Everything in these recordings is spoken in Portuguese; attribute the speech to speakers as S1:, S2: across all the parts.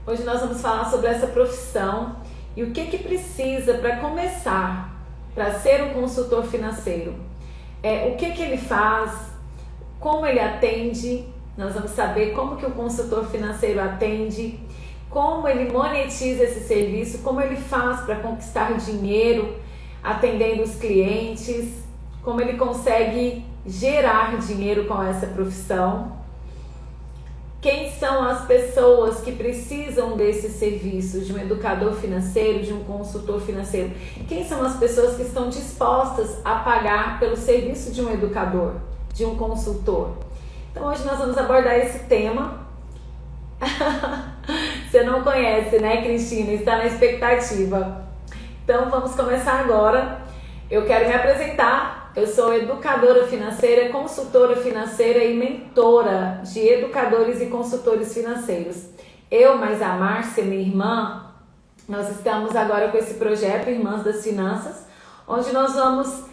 S1: Hoje nós vamos falar sobre essa profissão e o que precisa para começar, para ser um consultor financeiro. O que ele faz, como ele atende, nós vamos saber como que o consultor financeiro atende, como ele monetiza esse serviço, como ele faz para conquistar dinheiro atendendo os clientes, como ele consegue gerar dinheiro com essa profissão. Quem são as pessoas que precisam desse serviço, de um educador financeiro, de um consultor financeiro? Quem são as pessoas que estão dispostas a pagar pelo serviço de um educador, de um consultor? Então hoje nós vamos abordar esse tema. Você não conhece, né, Cristina? Está na expectativa. Então vamos começar agora. Eu quero me apresentar. Eu sou educadora financeira, consultora financeira e mentora de educadores e consultores financeiros. Eu, mais a Márcia, minha irmã, nós estamos agora com esse projeto Irmãs das Finanças, onde nós vamos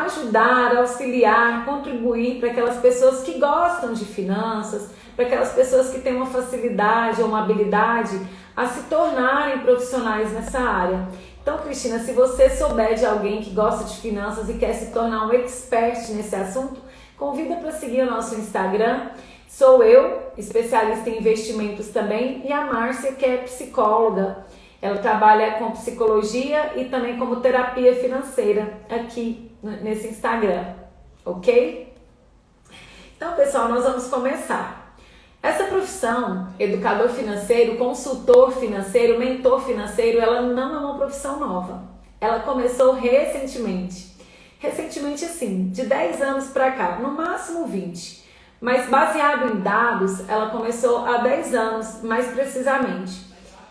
S1: ajudar, auxiliar, contribuir para aquelas pessoas que gostam de finanças, para aquelas pessoas que têm uma facilidade ou uma habilidade a se tornarem profissionais nessa área. Então, Cristina, se você souber de alguém que gosta de finanças e quer se tornar um expert nesse assunto, convida para seguir o nosso Instagram. Sou eu, especialista em investimentos também, e a Márcia, que é psicóloga. Ela trabalha com psicologia e também como terapia financeira aqui nesse Instagram, ok? Então, pessoal, nós vamos começar. Essa profissão, educador financeiro, consultor financeiro, mentor financeiro, ela não é uma profissão nova. Ela começou recentemente. Recentemente, assim, de 10 anos para cá, no máximo 20. Mas baseado em dados, ela começou há 10 anos, mais precisamente.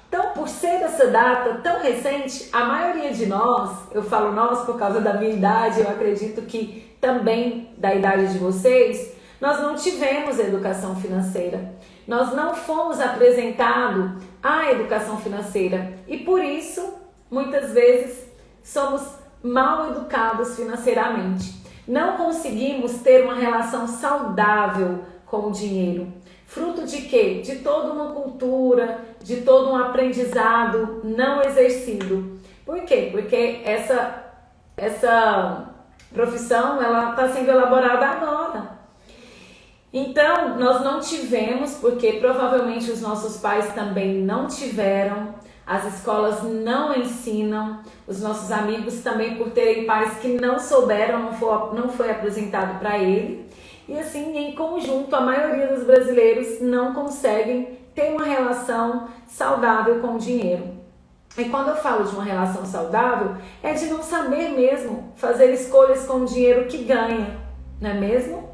S1: Então, por ser dessa data tão recente, a maioria de nós, eu falo nós por causa da minha idade, eu acredito que também da idade de vocês, nós não tivemos educação financeira, nós não fomos apresentados à educação financeira e por isso, muitas vezes, somos mal educados financeiramente. Não conseguimos ter uma relação saudável com o dinheiro. Fruto de quê? De toda uma cultura, de todo um aprendizado não exercido. Por quê? Porque essa profissão ela está sendo elaborada agora. Então, nós não tivemos, porque provavelmente os nossos pais também não tiveram, as escolas não ensinam, os nossos amigos também por terem pais que não souberam, não foi apresentado para ele. E assim, em conjunto, a maioria dos brasileiros não conseguem ter uma relação saudável com o dinheiro. E quando eu falo de uma relação saudável, é de não saber mesmo fazer escolhas com o dinheiro que ganha, não é mesmo?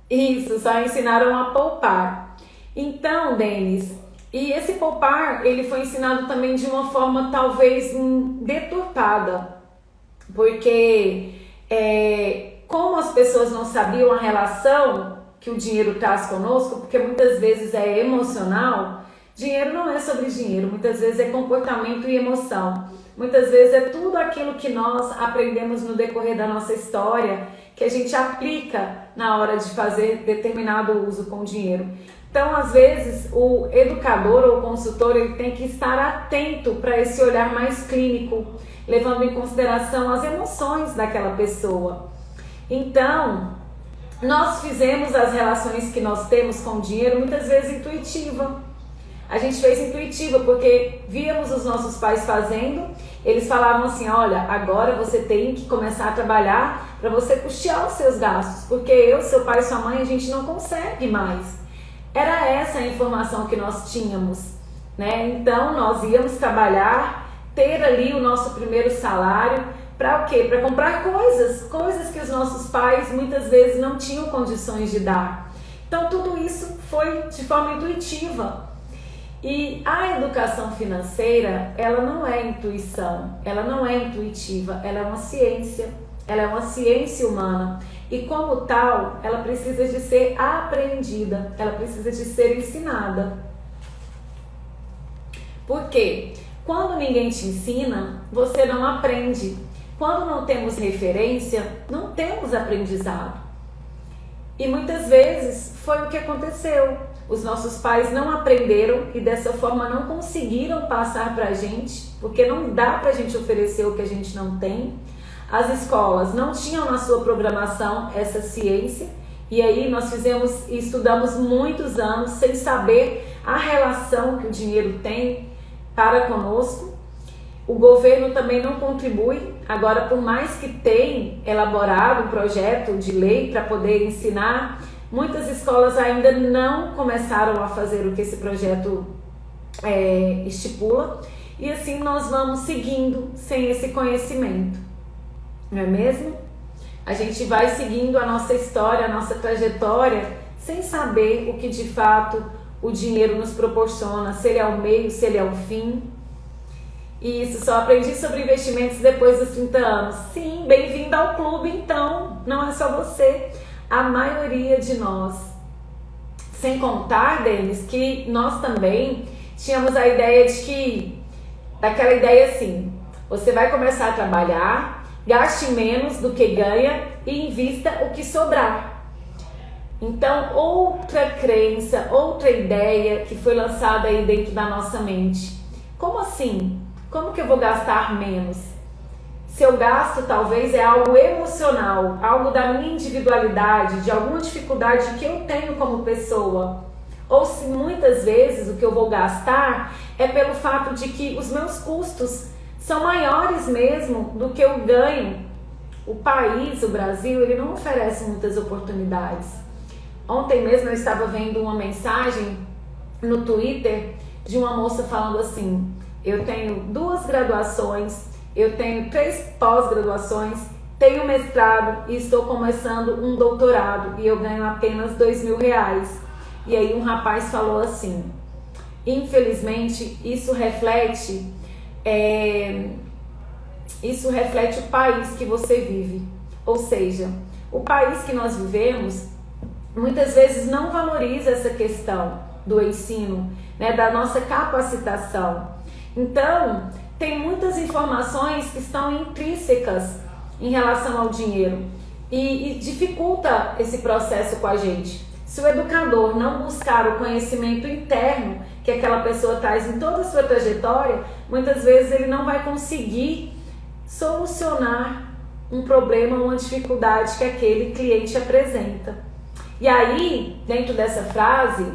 S1: Isso, só ensinaram a poupar. Então, Denis, e esse poupar, ele foi ensinado também de uma forma talvez deturpada, porque como as pessoas não sabiam a relação que o dinheiro traz conosco, porque muitas vezes é emocional, dinheiro não é sobre dinheiro, muitas vezes é comportamento e emoção. Muitas vezes é tudo aquilo que nós aprendemos no decorrer da nossa história, que a gente aplica na hora de fazer determinado uso com o dinheiro. Então, às vezes, o educador ou o consultor ele tem que estar atento para esse olhar mais clínico, levando em consideração as emoções daquela pessoa. Então, nós fizemos as relações que nós temos com o dinheiro muitas vezes intuitiva. A gente fez intuitiva porque víamos os nossos pais fazendo, eles falavam assim, olha, agora você tem que começar a trabalhar para você custear os seus gastos, porque eu, seu pai e sua mãe, a gente não consegue mais. Era essa a informação que nós tínhamos, né? Então nós íamos trabalhar, ter ali o nosso primeiro salário, para o quê? Para comprar coisas que os nossos pais muitas vezes não tinham condições de dar. Então tudo isso foi de forma intuitiva. E a educação financeira, ela não é intuição, ela não é intuitiva, ela é uma ciência humana. E como tal, ela precisa de ser aprendida, ela precisa de ser ensinada. Por quê? Quando ninguém te ensina, você não aprende. Quando não temos referência, não temos aprendizado. E muitas vezes foi o que aconteceu. os nossos pais não aprenderam e dessa forma não conseguiram passar para a gente, porque não dá para a gente oferecer o que a gente não tem. As escolas não tinham na sua programação essa ciência, e aí nós fizemos e estudamos muitos anos sem saber a relação que o dinheiro tem para conosco. O governo também não contribui. Agora, por mais que tenha elaborado um projeto de lei para poder ensinar, muitas escolas ainda não começaram a fazer o que esse projeto estipula, e assim nós vamos seguindo sem esse conhecimento, não é mesmo? A gente vai seguindo a nossa história, a nossa trajetória, sem saber o que de fato o dinheiro nos proporciona, se ele é o meio, se ele é o fim. E isso, só aprendi sobre investimentos depois dos 30 anos. Sim, bem-vindo ao clube então, não é só você. A maioria de nós. Sem contar, Denis, que nós também tínhamos a ideia de que, daquela ideia assim, você vai começar a trabalhar, gaste menos do que ganha e invista o que sobrar. Então, outra crença, outra ideia que foi lançada aí dentro da nossa mente. Como assim? Como que eu vou gastar menos? Seu gasto talvez é algo emocional, algo da minha individualidade, de alguma dificuldade que eu tenho como pessoa. Ou se muitas vezes o que eu vou gastar é pelo fato de que os meus custos são maiores mesmo do que eu ganho. O país, o Brasil, ele não oferece muitas oportunidades. Ontem mesmo eu estava vendo uma mensagem no Twitter de uma moça falando assim: eu tenho 2 graduações, eu tenho 3 pós-graduações, tenho mestrado e estou começando um doutorado e eu ganho apenas R$2.000. E aí um rapaz falou assim: infelizmente isso reflete o país que você vive. Ou seja, o país que nós vivemos muitas vezes não valoriza essa questão do ensino, né, da nossa capacitação. Então, tem muitas informações que estão intrínsecas em relação ao dinheiro e dificulta esse processo com a gente. Se o educador não buscar o conhecimento interno que aquela pessoa traz em toda a sua trajetória, muitas vezes ele não vai conseguir solucionar um problema ou uma dificuldade que aquele cliente apresenta. E aí, dentro dessa frase,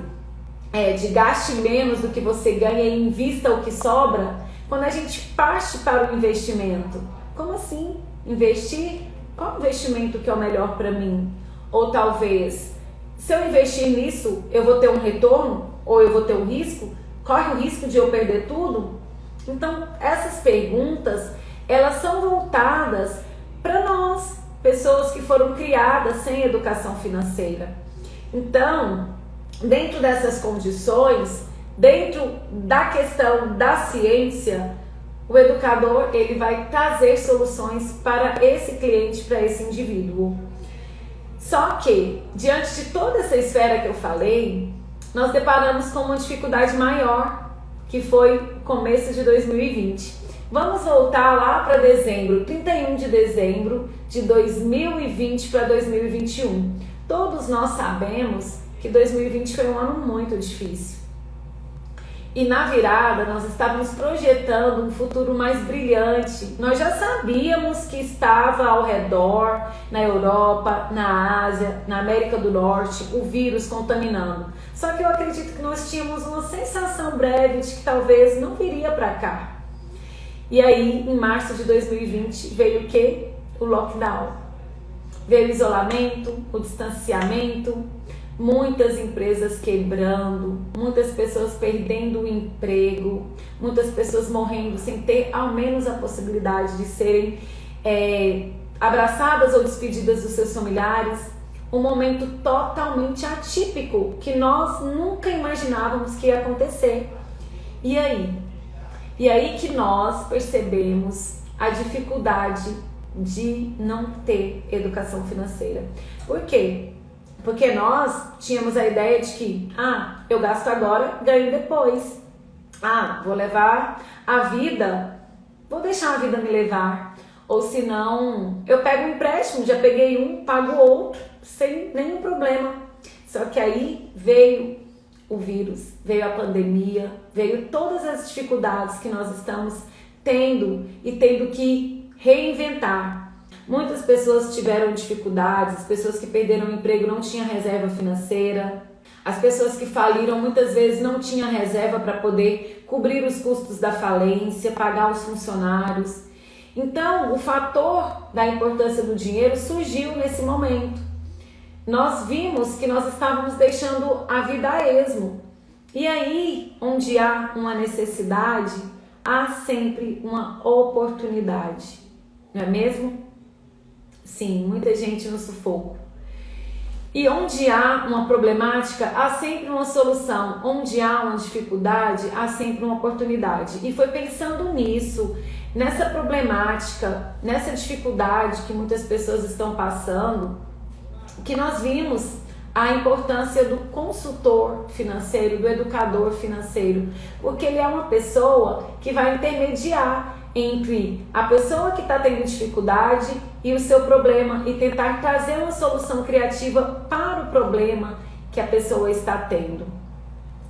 S1: de gaste menos do que você ganha e invista o que sobra, quando a gente parte para o investimento, como assim? Investir? Qual investimento que é o melhor para mim? Ou talvez, se eu investir nisso, eu vou ter um retorno? Ou eu vou ter um risco? Corre o risco de eu perder tudo? Então, essas perguntas, elas são voltadas para nós, pessoas que foram criadas sem educação financeira. Então, dentro dessas condições, dentro da questão da ciência, o educador ele vai trazer soluções para esse cliente, para esse indivíduo. Só que, diante de toda essa esfera que eu falei, nós deparamos com uma dificuldade maior, que foi o começo de 2020. Vamos voltar lá para dezembro, 31 de dezembro de 2020 para 2021. Todos nós sabemos que 2020 foi um ano muito difícil. E na virada nós estávamos projetando um futuro mais brilhante. Nós já sabíamos que estava ao redor, na Europa, na Ásia, na América do Norte, o vírus contaminando. Só que eu acredito que nós tínhamos uma sensação breve de que talvez não viria para cá. E aí, em março de 2020, veio o quê? O lockdown. Veio o isolamento, o distanciamento, muitas empresas quebrando, muitas pessoas perdendo o emprego, muitas pessoas morrendo sem ter ao menos a possibilidade de serem abraçadas ou despedidas dos seus familiares. Um momento totalmente atípico que nós nunca imaginávamos que ia acontecer. E aí que nós percebemos a dificuldade de não ter educação financeira. Por quê? Porque nós tínhamos a ideia de que, eu gasto agora, ganho depois. Vou levar a vida, vou deixar a vida me levar. Ou senão, eu pego um empréstimo, já peguei um, pago outro, sem nenhum problema. Só que aí veio o vírus, veio a pandemia, veio todas as dificuldades que nós estamos tendo e tendo que reinventar. Muitas pessoas tiveram dificuldades, as pessoas que perderam o emprego não tinham reserva financeira, as pessoas que faliram muitas vezes não tinham reserva para poder cobrir os custos da falência, pagar os funcionários. Então, o fator da importância do dinheiro surgiu nesse momento. Nós vimos que nós estávamos deixando a vida a esmo. E aí, onde há uma necessidade, há sempre uma oportunidade. Não é mesmo? Sim, muita gente no sufoco. E onde há uma problemática, há sempre uma solução. Onde há uma dificuldade, há sempre uma oportunidade. E foi pensando nisso, nessa problemática, nessa dificuldade que muitas pessoas estão passando, que nós vimos a importância do consultor financeiro, do educador financeiro, porque ele é uma pessoa que vai intermediar entre a pessoa que está tendo dificuldade e o seu problema e tentar trazer uma solução criativa para o problema que a pessoa está tendo.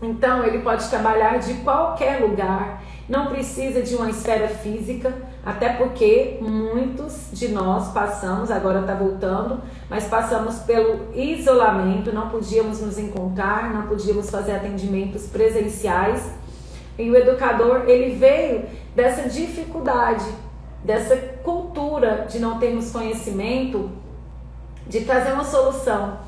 S1: Então, ele pode trabalhar de qualquer lugar, não precisa de uma esfera física, até porque muitos de nós passamos, agora está voltando, mas passamos pelo isolamento, não podíamos nos encontrar, não podíamos fazer atendimentos presenciais. E o educador, ele veio dessa dificuldade, dessa cultura de não termos conhecimento, de trazer uma solução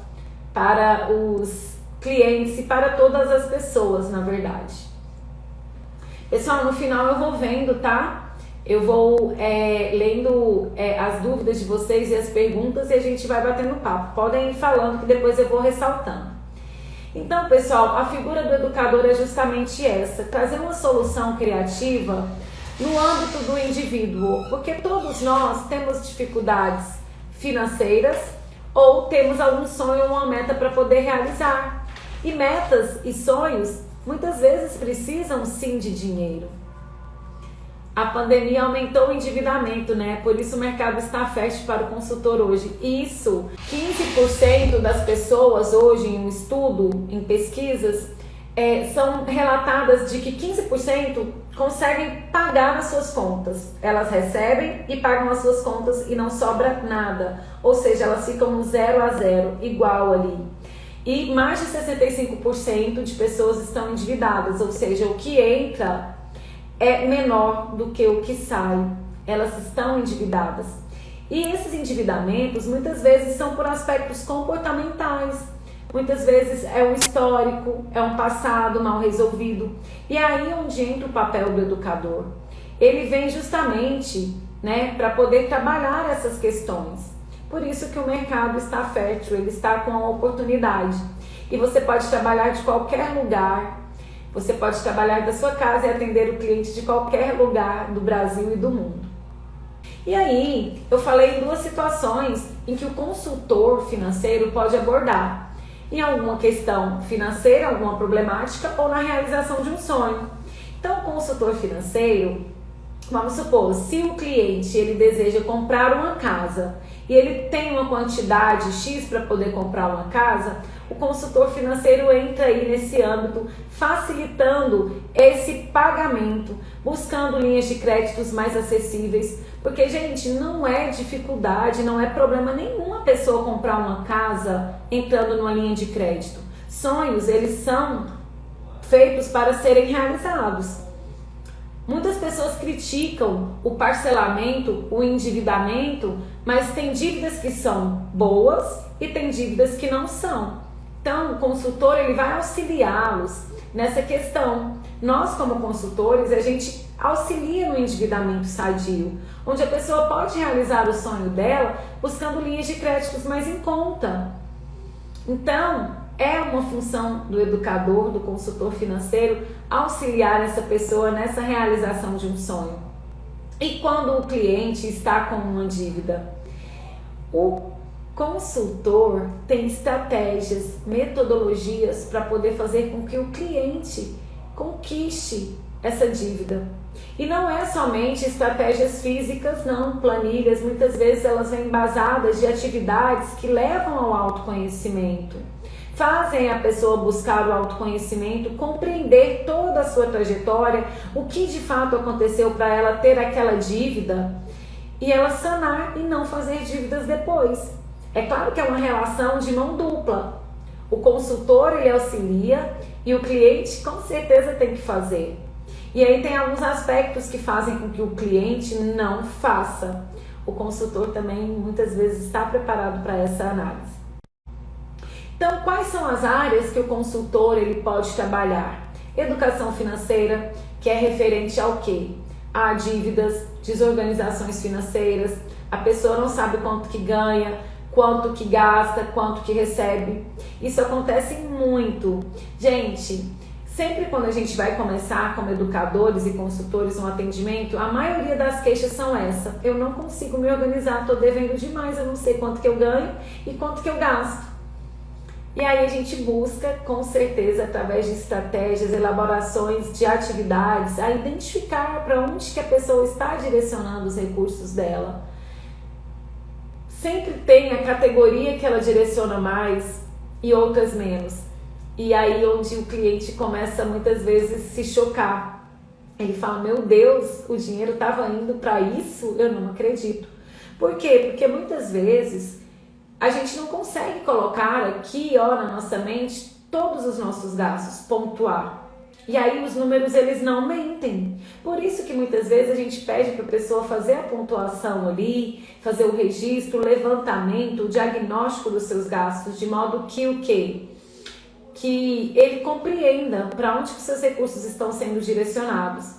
S1: para os clientes e para todas as pessoas, na verdade. Pessoal, no final eu vou vendo, tá? Eu vou lendo as dúvidas de vocês e as perguntas e a gente vai batendo papo. Podem ir falando que depois eu vou ressaltando. Então, pessoal, a figura do educador é justamente essa, trazer uma solução criativa no âmbito do indivíduo, porque todos nós temos dificuldades financeiras ou temos algum sonho ou uma meta para poder realizar. E metas e sonhos muitas vezes precisam sim de dinheiro. A pandemia aumentou o endividamento, né? Por isso o mercado está fértil para o consultor hoje. Isso, 15% das pessoas hoje em um estudo, em pesquisas, são relatadas de que 15% conseguem pagar as suas contas. Elas recebem e pagam as suas contas e não sobra nada. Ou seja, elas ficam no 0 a 0, igual ali. E mais de 65% de pessoas estão endividadas, ou seja, o que entra é menor do que o que sai. Elas estão endividadas. E esses endividamentos muitas vezes são por aspectos comportamentais. Muitas vezes é um histórico, é um passado mal resolvido. E aí é onde entra o papel do educador. Ele vem justamente, né, para poder trabalhar essas questões. Por isso que o mercado está fértil, ele está com a oportunidade. E você pode trabalhar de qualquer lugar, você pode trabalhar da sua casa e atender o cliente de qualquer lugar do Brasil e do mundo. E aí, eu falei em duas situações em que o consultor financeiro pode abordar. Em alguma questão financeira, alguma problemática ou na realização de um sonho. Então, o consultor financeiro, vamos supor, se o cliente ele deseja comprar uma casa e ele tem uma quantidade X para poder comprar uma casa, o consultor financeiro entra aí nesse âmbito, facilitando esse pagamento, buscando linhas de créditos mais acessíveis, porque, gente, não é dificuldade, não é problema nenhum a pessoa comprar uma casa entrando numa linha de crédito. Sonhos, eles são feitos para serem realizados. Muitas pessoas criticam o parcelamento, o endividamento, mas tem dívidas que são boas e tem dívidas que não são. Então, o consultor ele vai auxiliá-los nessa questão. Nós, como consultores, a gente auxilia no endividamento sadio, onde a pessoa pode realizar o sonho dela buscando linhas de créditos mais em conta. Então, é uma função do educador, do consultor financeiro, auxiliar essa pessoa nessa realização de um sonho. E quando o cliente está com uma dívida, o consultor tem estratégias, metodologias para poder fazer com que o cliente conquiste essa dívida. E não é somente estratégias físicas, não, planilhas, muitas vezes elas vêm embasadas de atividades que levam ao autoconhecimento. fazem a pessoa buscar o autoconhecimento, compreender toda a sua trajetória, o que de fato aconteceu para ela ter aquela dívida e ela sanar e não fazer dívidas depois. É claro que é uma relação de mão dupla. O consultor, ele auxilia e o cliente com certeza tem que fazer. E aí tem alguns aspectos que fazem com que o cliente não faça. O consultor também muitas vezes está preparado para essa análise. Então, quais são as áreas que o consultor ele pode trabalhar? Educação financeira, que é referente ao quê? A dívidas, desorganizações financeiras, a pessoa não sabe quanto que ganha, quanto que gasta, quanto que recebe. Isso acontece muito. Gente, sempre quando a gente vai começar como educadores e consultores um atendimento, a maioria das queixas são essa: eu não consigo me organizar, estou devendo demais, eu não sei quanto que eu ganho e quanto que eu gasto. E aí a gente busca, com certeza, através de estratégias, elaborações de atividades, a identificar para onde que a pessoa está direcionando os recursos dela. Sempre tem a categoria que ela direciona mais e outras menos. E aí onde o cliente começa muitas vezes a se chocar. Ele fala: meu Deus, o dinheiro estava indo para isso? Eu não acredito. Por quê? Porque muitas vezes a gente não consegue colocar aqui, ó, na nossa mente todos os nossos gastos, pontuar. E aí os números, eles não mentem. Por isso que muitas vezes a gente pede para a pessoa fazer a pontuação ali, fazer o registro, o levantamento, o diagnóstico dos seus gastos, de modo que o quê? Que ele compreenda para onde que seus recursos estão sendo direcionados.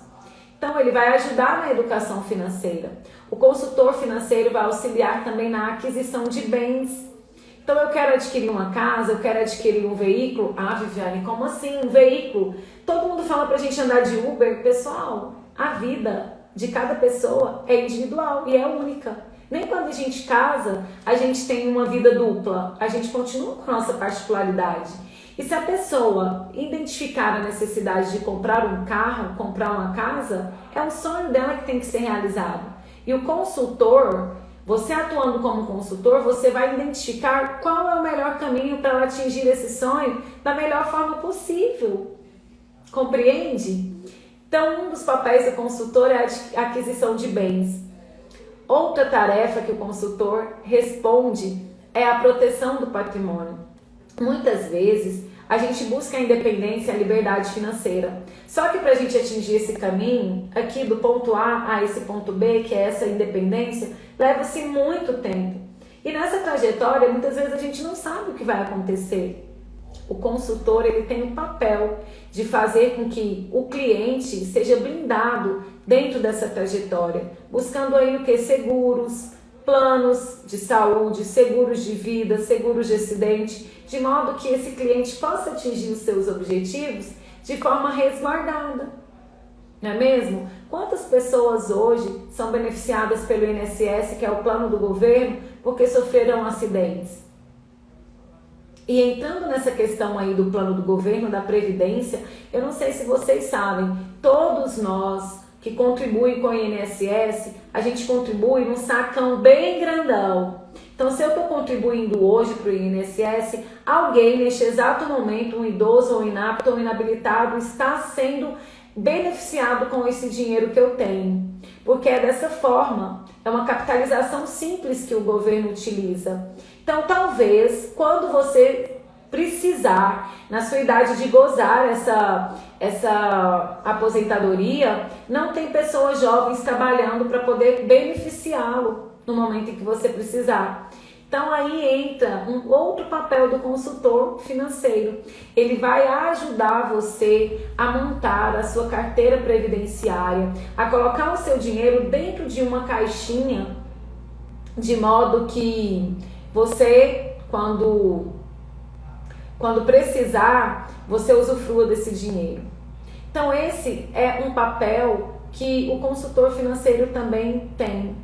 S1: Então, ele vai ajudar na educação financeira. O consultor financeiro vai auxiliar também na aquisição de bens. Então, eu quero adquirir uma casa, eu quero adquirir um veículo. Ah, Viviane, como assim um veículo? Todo mundo fala pra gente andar de Uber. Pessoal, a vida de cada pessoa é individual e é única. Nem quando a gente casa, a gente tem uma vida dupla. A gente continua com a nossa particularidade. E se a pessoa identificar a necessidade de comprar um carro, comprar uma casa, é um sonho dela que tem que ser realizado. E o consultor, você atuando como consultor, você vai identificar qual é o melhor caminho para ela atingir esse sonho da melhor forma possível. Compreende? Então, um dos papéis do consultor é a aquisição de bens. Outra tarefa que o consultor responde é a proteção do patrimônio. Muitas vezes a gente busca a independência e a liberdade financeira. Só que para a gente atingir esse caminho, aqui do ponto A a esse ponto B, que é essa independência, leva-se muito tempo. E nessa trajetória, muitas vezes a gente não sabe o que vai acontecer. O consultor, ele tem o papel de fazer com que o cliente seja blindado dentro dessa trajetória, buscando aí o que? Seguros, planos de saúde, seguros de vida, seguros de acidente, de modo que esse cliente possa atingir os seus objetivos de forma resguardada. Não é mesmo? Quantas pessoas hoje são beneficiadas pelo INSS, que é o plano do governo, porque sofreram acidentes? E entrando nessa questão aí do plano do governo, da Previdência, eu não sei se vocês sabem, todos nós que contribuem com o INSS, a gente contribui num sacão bem grandão. Então, se eu estou contribuindo hoje para o INSS, alguém neste exato momento, um idoso ou inapto ou inabilitado, está sendo beneficiado com esse dinheiro que eu tenho. Porque é dessa forma, é uma capitalização simples que o governo utiliza. Então, talvez, quando você precisar, na sua idade de gozar essa aposentadoria, não tem pessoas jovens trabalhando para poder beneficiá-lo no momento em que você precisar. Então aí entra um outro papel do consultor financeiro. Ele vai ajudar você a montar a sua carteira previdenciária, a colocar o seu dinheiro dentro de uma caixinha, de modo que você, quando precisar, você usufrua desse dinheiro. Então esse é um papel que o consultor financeiro também tem.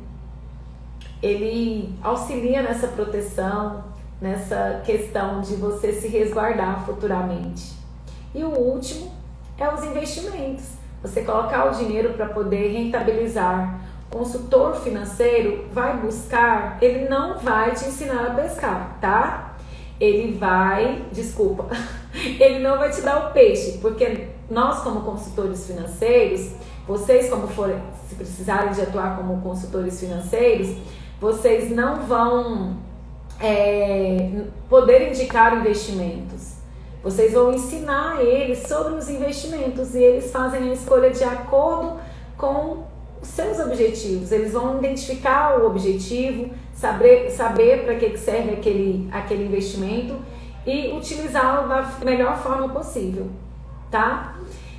S1: Ele auxilia nessa proteção, nessa questão de você se resguardar futuramente. E o último é os investimentos. Você colocar o dinheiro para poder rentabilizar. O consultor financeiro vai buscar, ele não vai te ensinar a pescar, tá? ele não vai te dar o peixe, porque nós como consultores financeiros, vocês como forem, se precisarem de atuar como consultores financeiros, vocês não vão poder indicar investimentos. Vocês vão ensinar eles sobre os investimentos e eles fazem a escolha de acordo com os seus objetivos. Eles vão identificar o objetivo, saber para que serve aquele investimento e utilizá-lo da melhor forma possível, tá?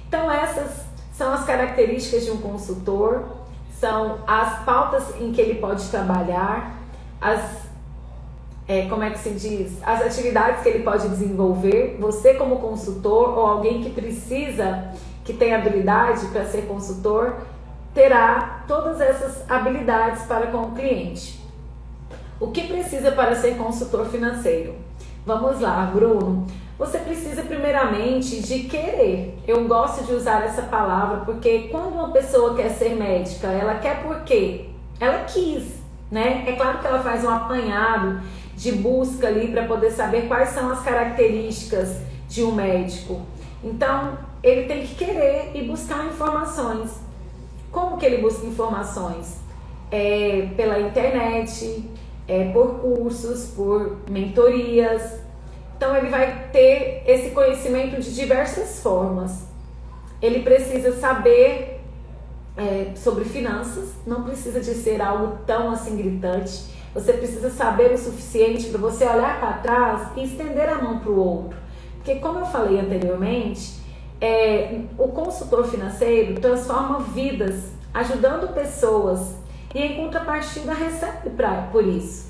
S1: Então essas são as características de um consultor, são as pautas em que ele pode trabalhar, as atividades que ele pode desenvolver. Você como consultor ou alguém que tem habilidade para ser consultor, terá todas essas habilidades para com o cliente. O que precisa para ser consultor financeiro? Vamos lá, Bruno. Você precisa primeiramente de querer. Eu gosto de usar essa palavra porque quando uma pessoa quer ser médica, ela quer por quê? Ela quis, né? É claro que ela faz um apanhado de busca ali para poder saber quais são as características de um médico. Então, ele tem que querer e buscar informações. Como que ele busca informações? Pela internet, por cursos, por mentorias. Então, ele vai ter esse conhecimento de diversas formas. Ele precisa saber sobre finanças, não precisa de ser algo tão assim gritante. Você precisa saber o suficiente para você olhar para trás e estender a mão para o outro. Porque, como eu falei anteriormente, o consultor financeiro transforma vidas, ajudando pessoas e em contrapartida recebe por isso,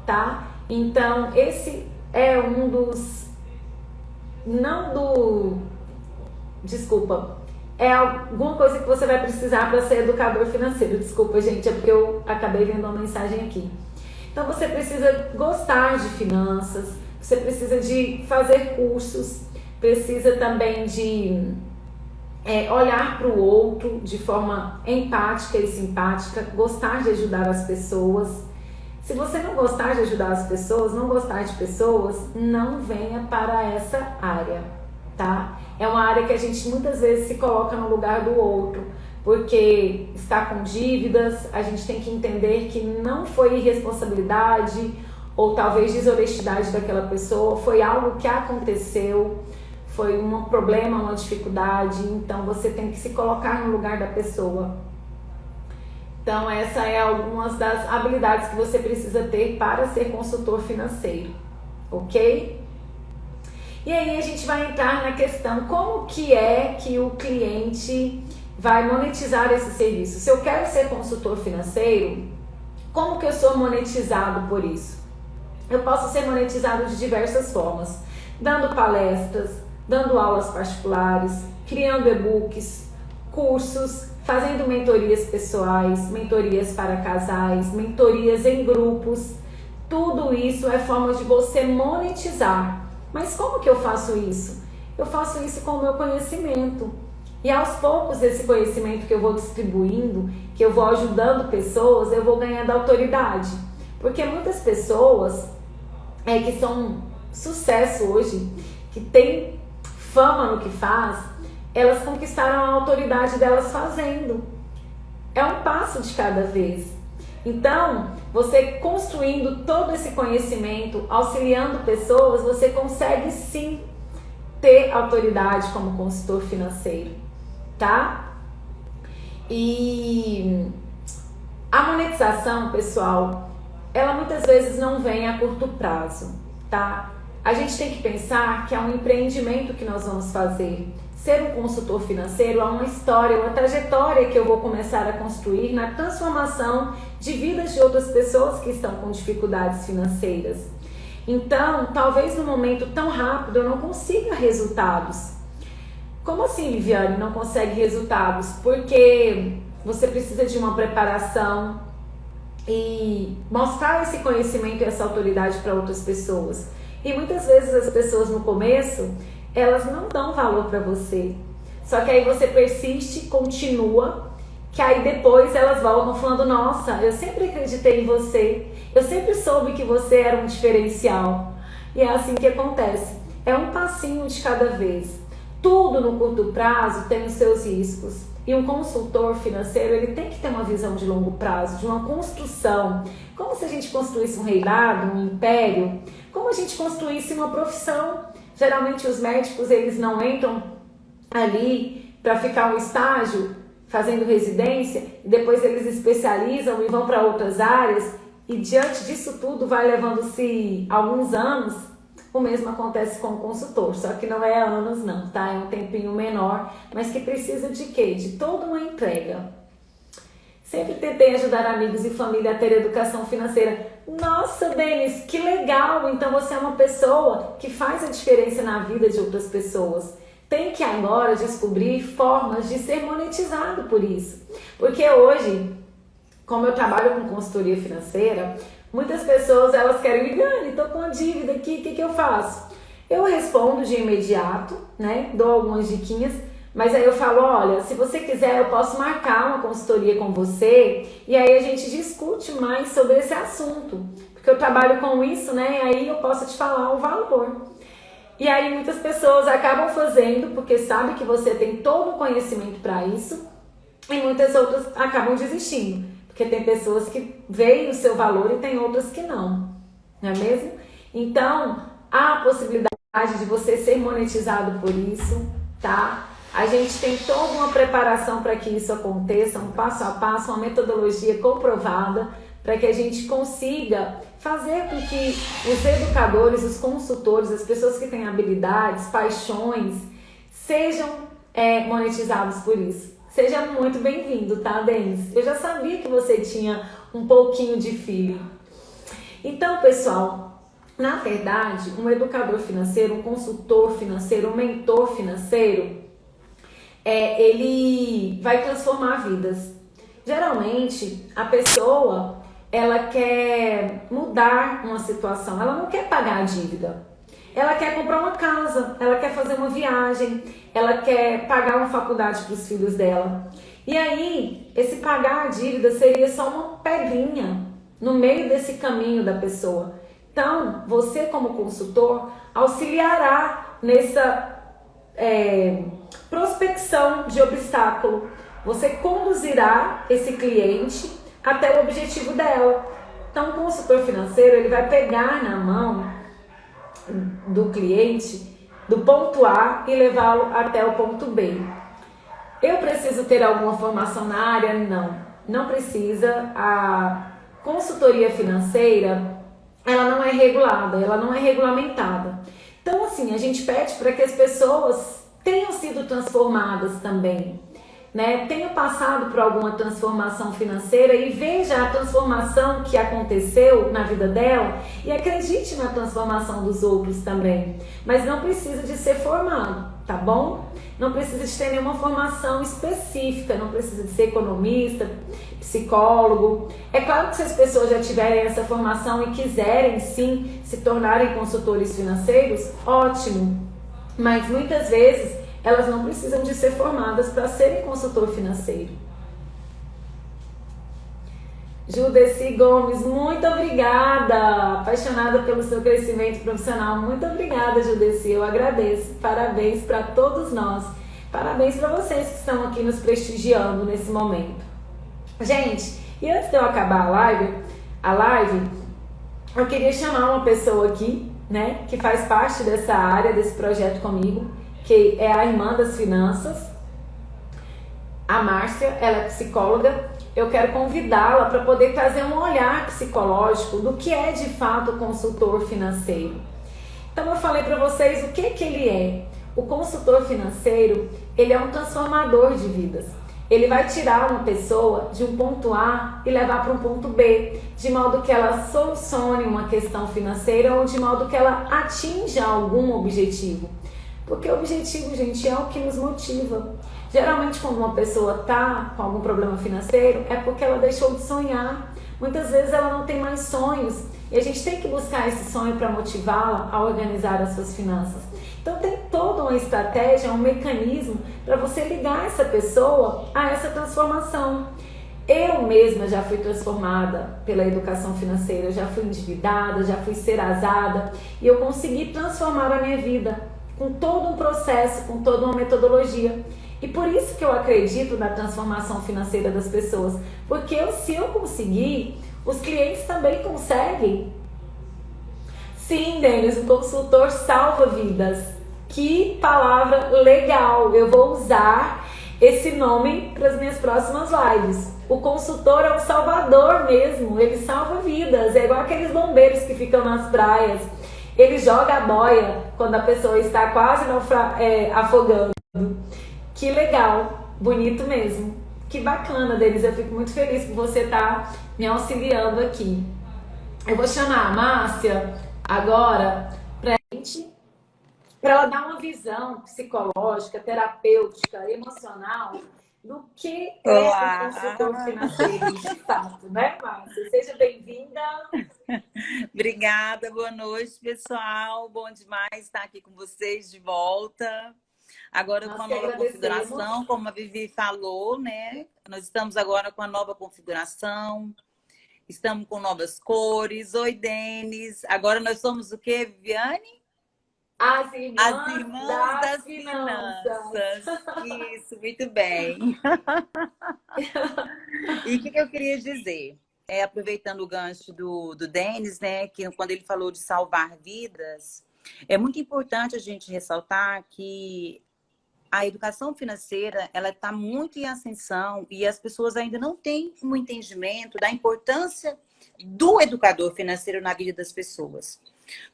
S1: tá? Então esse é um dos, é alguma coisa que você vai precisar para ser educador financeiro. Desculpa, gente, é porque eu acabei vendo uma mensagem aqui. Então você precisa gostar de finanças, você precisa de fazer cursos, precisa também de olhar para o outro de forma empática e simpática, gostar de ajudar as pessoas. Se você não gostar de ajudar as pessoas, não gostar de pessoas, não venha para essa área, tá? É uma área que a gente muitas vezes se coloca no lugar do outro, porque está com dívidas, a gente tem que entender que não foi irresponsabilidade ou talvez desonestidade daquela pessoa, foi algo que aconteceu, foi um problema, uma dificuldade, então você tem que se colocar no lugar da pessoa. Então essa é algumas das habilidades que você precisa ter para ser consultor financeiro, ok? E aí a gente vai entrar na questão como que é que o cliente vai monetizar esse serviço. Se eu quero ser consultor financeiro, como que eu sou monetizado por isso? Eu posso ser monetizado de diversas formas, dando palestras, dando aulas particulares, criando e-books, cursos, fazendo mentorias pessoais, mentorias para casais, mentorias em grupos. Tudo isso é forma de você monetizar. Mas como que eu faço isso? Eu faço isso com o meu conhecimento. E aos poucos esse conhecimento que eu vou distribuindo, que eu vou ajudando pessoas, eu vou ganhando autoridade. Porque muitas pessoas que são sucesso hoje, que têm fama no que faz, elas conquistaram a autoridade delas fazendo. É um passo de cada vez. Então, você construindo todo esse conhecimento, auxiliando pessoas, você consegue sim ter autoridade como consultor financeiro, tá? E a monetização, pessoal, ela muitas vezes não vem a curto prazo, tá? A gente tem que pensar que é um empreendimento que nós vamos fazer. Ser um consultor financeiro é uma história, uma trajetória que eu vou começar a construir na transformação de vidas de outras pessoas que estão com dificuldades financeiras. Então, talvez no momento tão rápido eu não consiga resultados. Como assim, Liviane, não consegue resultados? Porque você precisa de uma preparação e mostrar esse conhecimento e essa autoridade para outras pessoas. E muitas vezes as pessoas no começo, elas não dão valor para você. Só que aí você persiste, continua, que aí depois elas voltam falando: nossa, eu sempre acreditei em você, eu sempre soube que você era um diferencial. E é assim que acontece. É um passinho de cada vez. Tudo no curto prazo tem os seus riscos. E um consultor financeiro, ele tem que ter uma visão de longo prazo, de uma construção. Como se a gente construísse um reinado, um império. Como a gente construísse uma profissão. Geralmente os médicos, eles não entram ali para ficar um estágio, fazendo residência, e depois eles especializam e vão para outras áreas. E diante disso tudo vai levando-se alguns anos. O mesmo acontece com o consultor, só que não é anos não, tá? É um tempinho menor, mas que precisa de quê? De toda uma entrega. Sempre tentei ajudar amigos e família a ter educação financeira. Nossa, Denis, que legal! Então você é uma pessoa que faz a diferença na vida de outras pessoas. Tem que agora descobrir formas de ser monetizado por isso. Porque hoje, como eu trabalho com consultoria financeira, muitas pessoas, elas querem, Viviane, estou com uma dívida aqui, o que eu faço? Eu respondo de imediato, né? Dou algumas diquinhas, mas aí eu falo, olha, se você quiser, eu posso marcar uma consultoria com você e aí a gente discute mais sobre esse assunto, porque eu trabalho com isso, né? E aí eu posso te falar o valor. E aí muitas pessoas acabam fazendo, porque sabem que você tem todo o conhecimento para isso, e muitas outras acabam desistindo. Porque tem pessoas que veem o seu valor e tem outras que não é mesmo? Então, há a possibilidade de você ser monetizado por isso, tá? A gente tem toda uma preparação para que isso aconteça, um passo a passo, uma metodologia comprovada, para que a gente consiga fazer com que os educadores, os consultores, as pessoas que têm habilidades, paixões, sejam monetizados por isso. Seja muito bem-vindo, tá, Denis? Eu já sabia que você tinha um pouquinho de feeling. Então, pessoal, na verdade, um educador financeiro, um consultor financeiro, um mentor financeiro, ele vai transformar vidas. Geralmente, a pessoa, ela quer mudar uma situação, ela não quer pagar a dívida. Ela quer comprar uma casa, ela quer fazer uma viagem, ela quer pagar uma faculdade para os filhos dela. E aí, esse pagar a dívida seria só uma pedrinha no meio desse caminho da pessoa. Então, você como consultor auxiliará nessa prospecção de obstáculo. Você conduzirá esse cliente até o objetivo dela. Então, o consultor financeiro, ele vai pegar na mão do cliente, do ponto A e levá-lo até o ponto B. Eu preciso ter alguma formação na área? Não, não precisa. A consultoria financeira, ela não é regulada, ela não é regulamentada. Então, assim, a gente pede para que as pessoas tenham sido transformadas também, né? Tenha passado por alguma transformação financeira e veja a transformação que aconteceu na vida dela e acredite na transformação dos outros também. Mas não precisa de ser formado, tá bom? Não precisa de ter nenhuma formação específica, não precisa de ser economista, psicólogo. É claro que se as pessoas já tiverem essa formação e quiserem sim se tornarem consultores financeiros, ótimo. Mas muitas vezes elas não precisam de ser formadas para serem consultor financeiro. Judeci Gomes, muito obrigada, apaixonada pelo seu crescimento profissional. Muito obrigada, Judeci, eu agradeço. Parabéns para todos nós. Parabéns para vocês que estão aqui nos prestigiando nesse momento. Gente, e antes de eu acabar a live, eu queria chamar uma pessoa aqui, né, que faz parte dessa área, desse projeto comigo, que é a irmã das finanças, a Márcia. Ela é psicóloga. Eu quero convidá-la para poder trazer um olhar psicológico do que é de fato o consultor financeiro. Então eu falei para vocês o que ele é. O consultor financeiro, ele é um transformador de vidas. Ele vai tirar uma pessoa de um ponto A e levar para um ponto B, de modo que ela solucione uma questão financeira ou de modo que ela atinja algum objetivo. Porque o objetivo, gente, é o que nos motiva. Geralmente, quando uma pessoa está com algum problema financeiro, é porque ela deixou de sonhar. Muitas vezes ela não tem mais sonhos e a gente tem que buscar esse sonho para motivá-la a organizar as suas finanças. Então, tem toda uma estratégia, um mecanismo para você ligar essa pessoa a essa transformação. Eu mesma já fui transformada pela educação financeira, já fui endividada, já fui serasada e eu consegui transformar a minha vida com todo um processo, com toda uma metodologia. E por isso que eu acredito na transformação financeira das pessoas, porque se eu conseguir, os clientes também conseguem. Sim, Denis, o consultor salva vidas. Que palavra legal! Eu vou usar esse nome para as minhas próximas lives. O consultor é um salvador mesmo, ele salva vidas. É igual aqueles bombeiros que ficam nas praias. Ele joga a boia quando a pessoa está quase afogando. Que legal, bonito mesmo. Que bacana, Denis. Eu fico muito feliz por você estar me auxiliando aqui. Eu vou chamar a Márcia agora para ela dar uma visão psicológica, terapêutica, emocional do que é
S2: Olá!
S1: um consultor financeiro de fato, né, Márcia? Seja bem-vinda.
S2: Obrigada, boa noite, pessoal. Bom demais estar aqui com vocês de volta. Agora
S1: Nós
S2: com a
S1: que
S2: nova
S1: agradecemos.
S2: configuração, como a Vivi falou, né? Nós estamos agora com a nova configuração, estamos com novas cores. Oi, Denis. Agora nós somos o quê, Viviane?
S1: As
S2: As
S1: irmãs
S2: irmãs
S1: das
S2: das
S1: finanças.
S2: finanças. Isso, muito bem. E o que eu queria dizer? Aproveitando o gancho do Denis, né, que quando ele falou de salvar vidas, é muito importante a gente ressaltar que a educação financeira ela está muito em ascensão e as pessoas ainda não têm um entendimento da importância do educador financeiro na vida das pessoas.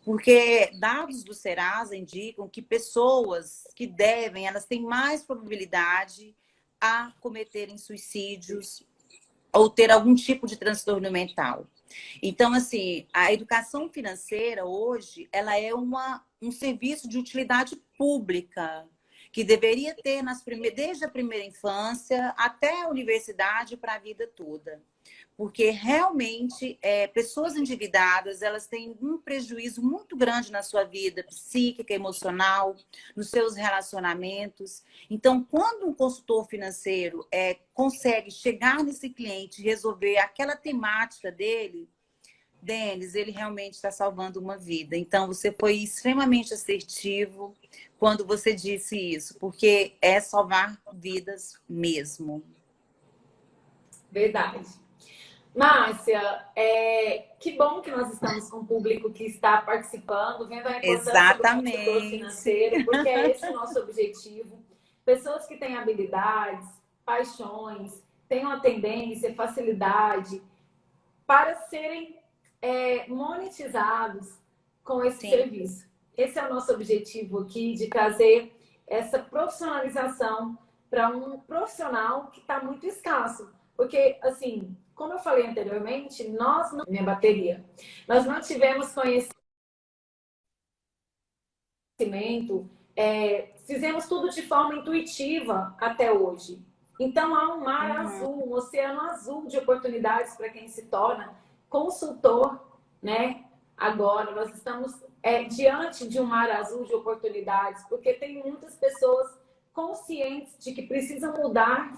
S2: Porque dados do Serasa indicam que pessoas que devem, elas têm mais probabilidade a cometerem suicídios ou ter algum tipo de transtorno mental. Então, assim, a educação financeira hoje, ela é um serviço de utilidade pública que deveria ter desde a primeira infância até a universidade para a vida toda. Porque realmente pessoas endividadas elas têm um prejuízo muito grande na sua vida psíquica, emocional, nos seus relacionamentos. Então, quando um consultor financeiro consegue chegar nesse cliente e resolver aquela temática dele, Denis, ele realmente está salvando uma vida. Então, você foi extremamente assertivo quando você disse isso, porque é salvar vidas mesmo.
S1: Verdade. Márcia, que bom que nós estamos com um público que está participando, vendo a importância do consultor
S2: Exatamente.
S1: financeiro, porque é esse o nosso objetivo. Pessoas que têm habilidades, paixões, têm uma tendência, facilidade para serem monetizados com esse
S2: Sim.
S1: serviço. Esse é o nosso objetivo aqui, de trazer essa profissionalização para um profissional que está muito escasso. Porque, assim, como eu falei anteriormente, nós não... Minha bateria. Nós não tivemos conhecimento, fizemos tudo de forma intuitiva até hoje. Então, há um mar azul, um oceano azul de oportunidades para quem se torna consultor, né? Agora, nós estamos diante de um mar azul de oportunidades, porque tem muitas pessoas conscientes de que precisam mudar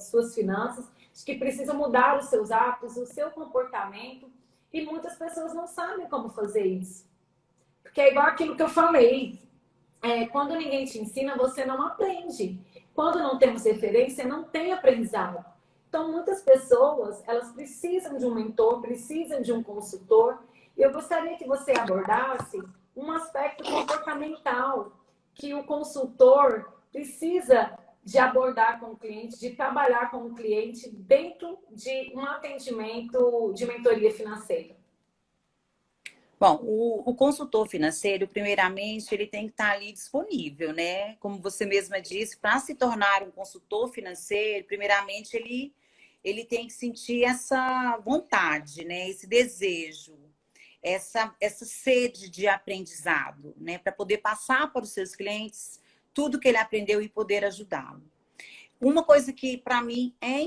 S1: suas finanças, de que precisam mudar os seus hábitos, o seu comportamento, e muitas pessoas não sabem como fazer isso. Porque é igual aquilo que eu falei. Quando ninguém te ensina, você não aprende. Quando não temos referência, não tem aprendizado. Então, muitas pessoas, elas precisam de um mentor, precisam de um consultor. E eu gostaria que você abordasse um aspecto comportamental que o consultor precisa de abordar com o cliente, de trabalhar com o cliente dentro de um atendimento de mentoria financeira.
S2: Bom, o consultor financeiro, primeiramente, ele tem que estar ali disponível, né? Como você mesma disse, para se tornar um consultor financeiro, primeiramente, ele tem que sentir essa vontade, né? Esse desejo, essa sede de aprendizado, né? Para poder passar para os seus clientes tudo que ele aprendeu e poder ajudá-lo. Uma coisa que, para mim, é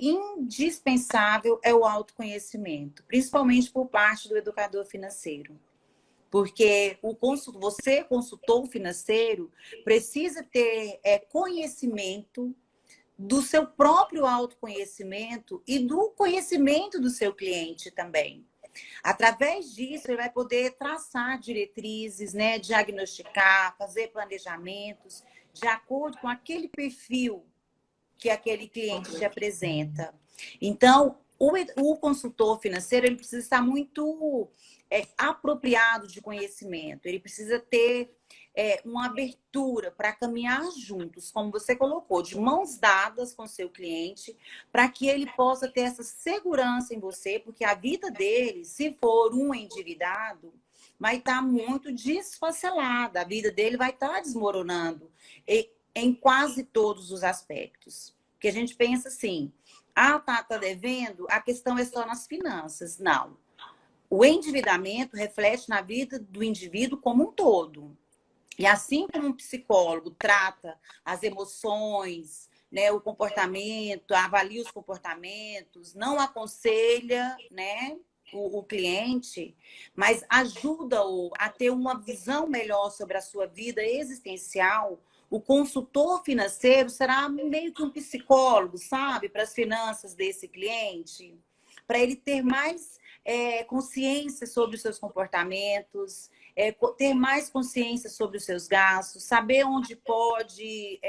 S2: indispensável é o autoconhecimento, principalmente por parte do educador financeiro. Porque você, consultor financeiro, precisa ter conhecimento do seu próprio autoconhecimento e do conhecimento do seu cliente também. Através disso, ele vai poder traçar diretrizes, né, diagnosticar, fazer planejamentos de acordo com aquele perfil que aquele cliente te apresenta. Então, o consultor financeiro ele precisa estar muito apropriado de conhecimento, ele precisa ter uma abertura para caminhar juntos, como você colocou, de mãos dadas com seu cliente, para que ele possa ter essa segurança em você, porque a vida dele, se for um endividado, vai estar muito desfacelada, a vida dele vai estar desmoronando em quase todos os aspectos. Porque a gente pensa assim, tá devendo, a questão é só nas finanças. Não. O endividamento reflete na vida do indivíduo como um todo. E assim como um psicólogo trata as emoções, né, o comportamento, avalia os comportamentos, não aconselha, né, o cliente, mas ajuda-o a ter uma visão melhor sobre a sua vida existencial, o consultor financeiro será meio que um psicólogo, sabe, para as finanças desse cliente, para ele ter mais consciência sobre os seus comportamentos, ter mais consciência sobre os seus gastos, saber onde pode,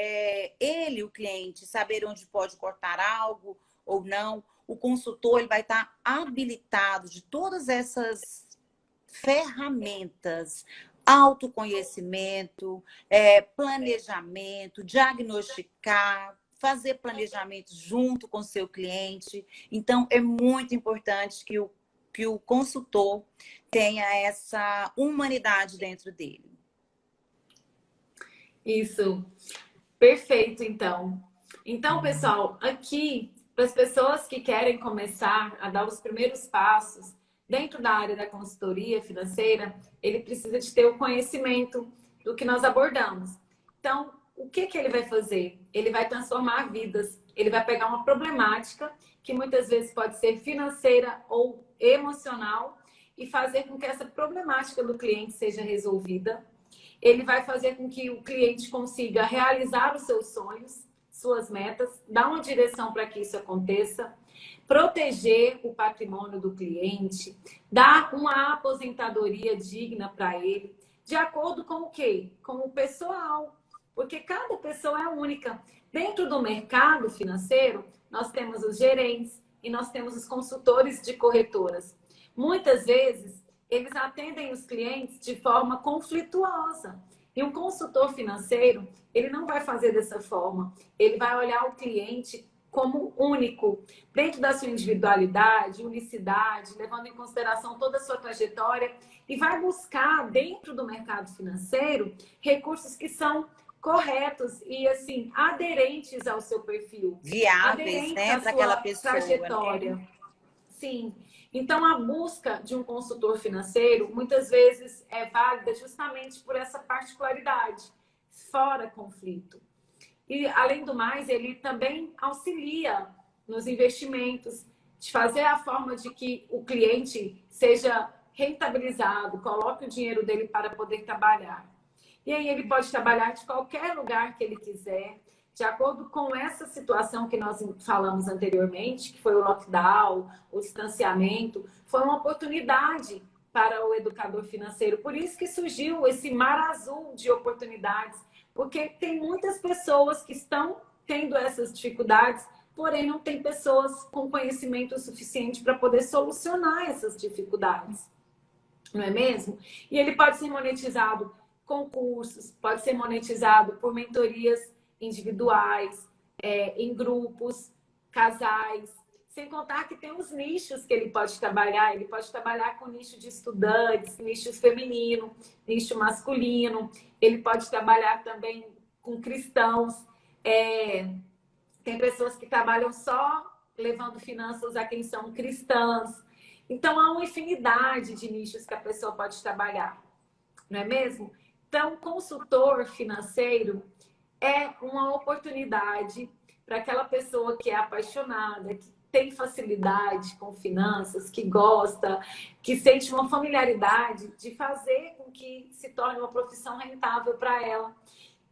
S2: ele, o cliente, saber onde pode cortar algo ou não. O consultor ele vai estar habilitado de todas essas ferramentas, autoconhecimento, planejamento, diagnosticar, fazer planejamento junto com o seu cliente. Então, é muito importante que o consultor tenha essa humanidade dentro dele.
S1: Isso, perfeito, então. Então, pessoal, aqui, para as pessoas que querem começar a dar os primeiros passos dentro da área da consultoria financeira, ele precisa de ter o conhecimento do que nós abordamos. Então, o que ele vai fazer? Ele vai transformar vidas. Ele vai pegar uma problemática que muitas vezes pode ser financeira ou emocional e fazer com que essa problemática do cliente seja resolvida. Ele vai fazer com que o cliente consiga realizar os seus sonhos, suas metas, dar uma direção para que isso aconteça, proteger o patrimônio do cliente, dar uma aposentadoria digna para ele, de acordo com o quê? Com o pessoal, porque cada pessoa é única. Dentro do mercado financeiro, nós temos os gerentes e nós temos os consultores de corretoras. Muitas vezes, eles atendem os clientes de forma conflituosa. E um consultor financeiro, ele não vai fazer dessa forma. Ele vai olhar o cliente como único, dentro da sua individualidade, unicidade, levando em consideração toda a sua trajetória, e vai buscar, dentro do mercado financeiro, recursos que são corretos e, assim, aderentes ao seu perfil.
S2: Viáveis, né, para aquela pessoa.
S1: Trajetória. Né? Sim. Então, a busca de um consultor financeiro, muitas vezes, é válida justamente por essa particularidade, fora conflito. E, além do mais, ele também auxilia nos investimentos, de fazer a forma de que o cliente seja rentabilizado, coloque o dinheiro dele para poder trabalhar. E aí ele pode trabalhar de qualquer lugar que ele quiser, de acordo com essa situação que nós falamos anteriormente, que foi o lockdown, o distanciamento, foi uma oportunidade para o educador financeiro. Por isso que surgiu esse mar azul de oportunidades, porque tem muitas pessoas que estão tendo essas dificuldades, porém não tem pessoas com conhecimento suficiente para poder solucionar essas dificuldades. Não é mesmo? E ele pode ser monetizado com cursos, pode ser monetizado por mentorias individuais, em grupos, casais, sem contar que tem os nichos que ele pode trabalhar com nicho de estudantes, nicho feminino, nicho masculino, ele pode trabalhar também com cristãos, tem pessoas que trabalham só levando finanças a quem são cristãs, então há uma infinidade de nichos que a pessoa pode trabalhar, não é mesmo? Então, consultor financeiro é uma oportunidade para aquela pessoa que é apaixonada, que tem facilidade com finanças, que gosta, que sente uma familiaridade de fazer com que se torne uma profissão rentável para ela.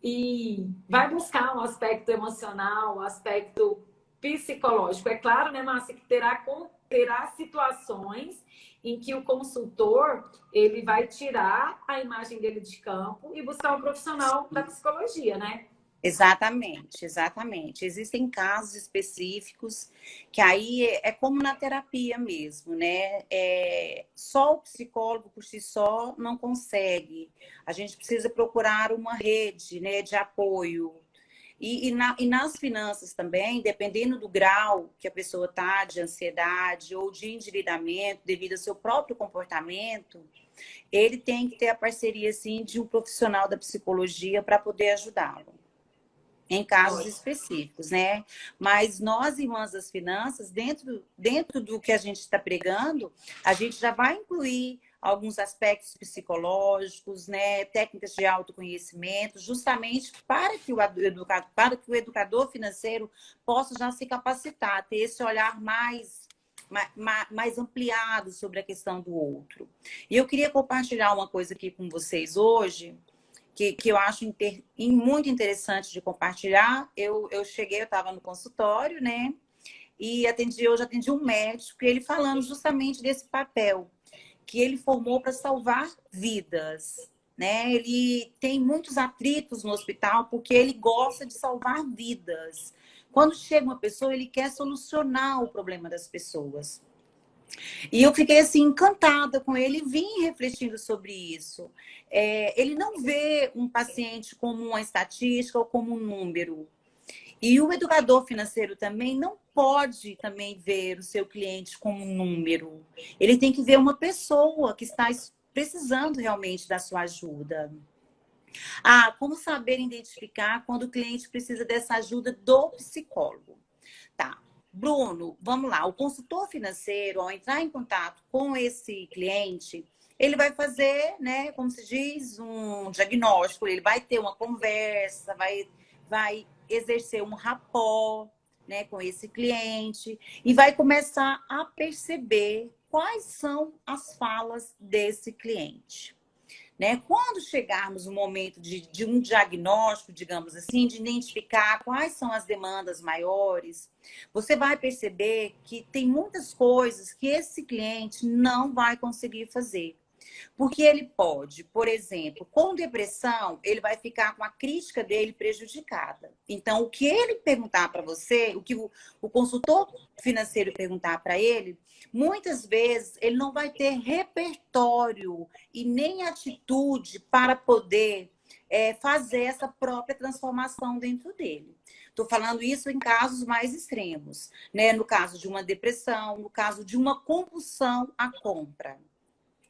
S1: e vai buscar um aspecto emocional, um aspecto psicológico. É claro, né, Márcia, que terá situações em que o consultor ele vai tirar a imagem dele de campo e buscar um profissional da psicologia, né?
S2: Exatamente, exatamente. Existem casos específicos que aí é como na terapia mesmo, né? Só o psicólogo por si só não consegue. A gente precisa procurar uma rede, né, de apoio. E nas finanças também, dependendo do grau que a pessoa está de ansiedade ou de endividamento devido ao seu próprio comportamento, ele tem que ter a parceria, sim, de um profissional da psicologia para poder ajudá-lo em casos
S1: Ótimo.
S2: específicos, né? Mas nós, irmãs das finanças, dentro do que a gente está pregando, a gente já vai incluir alguns aspectos psicológicos, né? Técnicas de autoconhecimento, justamente para que o educador financeiro possa já se capacitar, ter esse olhar mais ampliado sobre a questão do outro. E eu queria compartilhar uma coisa aqui com vocês hoje, que eu acho muito interessante de compartilhar. Eu estava no consultório, né? E hoje atendi um médico, e ele falando justamente desse papel que ele formou para salvar vidas, né? Ele tem muitos atritos no hospital porque ele gosta de salvar vidas. Quando chega uma pessoa, ele quer solucionar o problema das pessoas. E eu fiquei assim encantada com ele e vim refletindo sobre isso. Ele não vê um paciente como uma estatística ou como um número. E o educador financeiro também não pode também ver o seu cliente como um número. Ele tem que ver uma pessoa que está precisando realmente da sua ajuda. Como saber identificar quando o cliente precisa dessa ajuda do psicólogo? Tá. Bruno, vamos lá. O consultor financeiro, ao entrar em contato com esse cliente, ele vai fazer, né, como se diz, um diagnóstico, ele vai ter uma conversa, vai exercer um rapport, né, com esse cliente e vai começar a perceber quais são as falas desse cliente. Né? Quando chegarmos no momento de um diagnóstico, digamos assim, de identificar quais são as demandas maiores, você vai perceber que tem muitas coisas que esse cliente não vai conseguir fazer. Porque ele pode, por exemplo, com depressão, ele vai ficar com a crítica dele prejudicada. Então, o que ele perguntar para você, o que o consultor financeiro perguntar para ele, muitas vezes ele não vai ter repertório e nem atitude para poder fazer essa própria transformação dentro dele. Estou falando isso em casos mais extremos, né? No caso de uma depressão, no caso de uma compulsão à compra.